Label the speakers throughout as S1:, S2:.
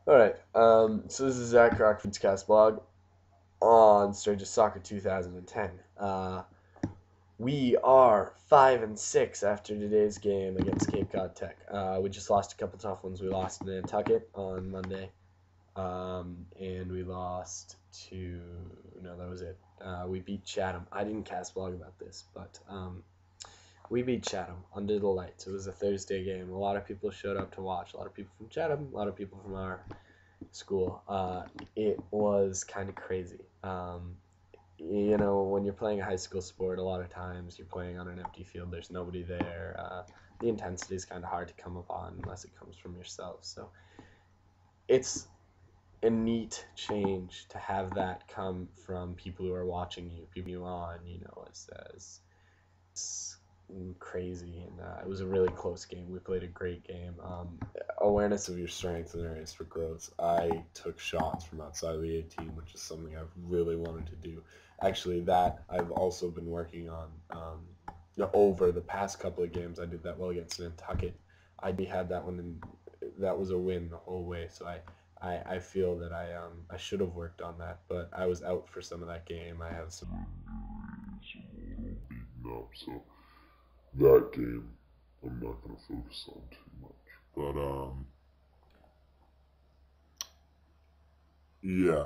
S1: All right. So this is Zach Crockford's cast blog on Sturgis Soccer 2010. We are 5-6 after today's game against Cape Cod Tech. We just lost a couple tough ones. We lost to Nantucket on Monday, and we lost to no, that was it. We beat Chatham. I didn't cast blog about this, but we beat Chatham under the lights. It was a Thursday game. A lot of people showed up to watch. A lot of people from Chatham. A lot of people from our school. It was kind of crazy. When you're playing a high school sport, a lot of times you're playing on an empty field. There's nobody there. The intensity is kind of hard to come upon unless it comes from yourself. So it's a neat change to have that come from people who are watching you, people you on, as crazy. And it was a really close game. We played a great game. Awareness of your strengths and areas for growth. I took shots from outside of the 18, which is something I've really wanted to do. Actually, that I've also been working on over the past couple of games. I did that well against Nantucket. I had that one, and that was a win the whole way. So I feel that I should have worked on that, but I was out for some of that game. I have some
S2: injuries, a little beaten up, so that game I'm not going to focus on too much. But yeah,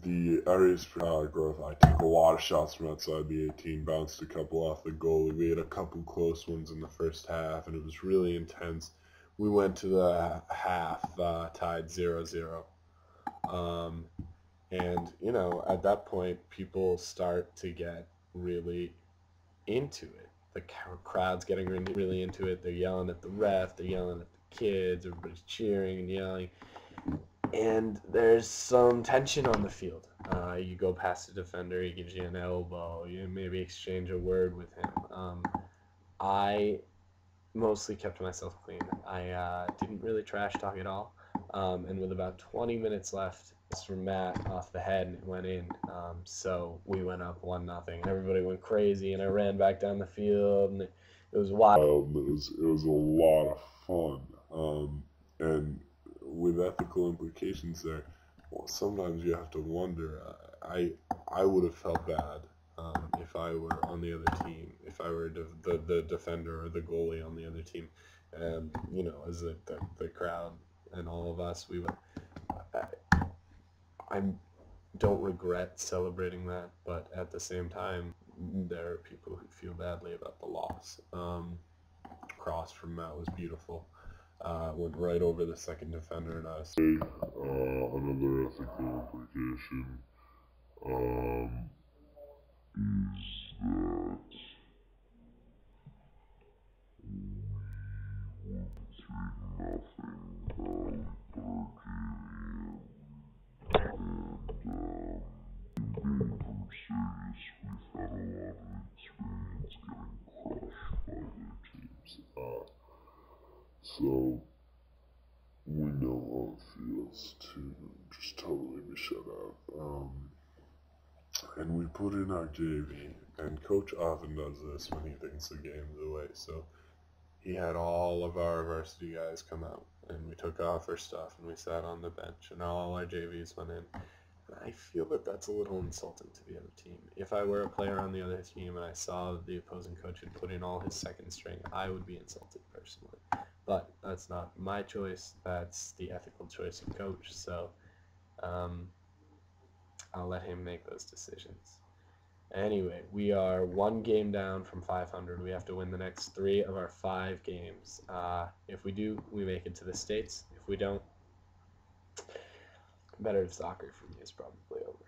S2: the areas for growth. I took a lot of shots from outside the 18, bounced a couple off the goalie. We had a couple close ones in the first half, and it was really intense. We went to the half tied 0-0. Um, and, at that point, people start to get really into it. The crowd's getting really into it. They're yelling at the ref, they're yelling at the kids, everybody's cheering and yelling. And there's some tension on the field. You go past the defender, he gives you an elbow, you maybe exchange a word with him. I mostly kept myself clean. I didn't really trash talk at all. And with about 20 minutes left, it's from Matt off the head and it went in. So we went up 1-0. Everybody went crazy, and I ran back down the field, and it was wild. It was a lot of fun. And with ethical implications there, well, sometimes you have to wonder. I would have felt bad if I were on the other team, if I were the defender or the goalie on the other team, and as the crowd and all of us, we would. I don't regret celebrating that, but at the same time, there are people who feel badly about the loss. Cross from Matt was beautiful. Went right over the second defender, and I say another ethical implication is that we won 3-0 with our and being from Sirius, we've had a lot of experience getting crushed by their teams. So we know how it feels to just totally be shut out. And we put in our JV, and Coach often does this when he thinks the game's away. So he had all of our varsity guys come out, and we took off our stuff, and we sat on the bench, and all our JVs went in. I feel that that's a little insulting to the other team. If I were a player on the other team and I saw the opposing coach had put in all his second string, I would be insulted personally. But that's not my choice. That's the ethical choice of coach. So I'll let him make those decisions. Anyway, we are one game down from 500. We have to win the next 3 of our 5 games. If we do, we make it to the States. If we don't, better soccer for me is probably over.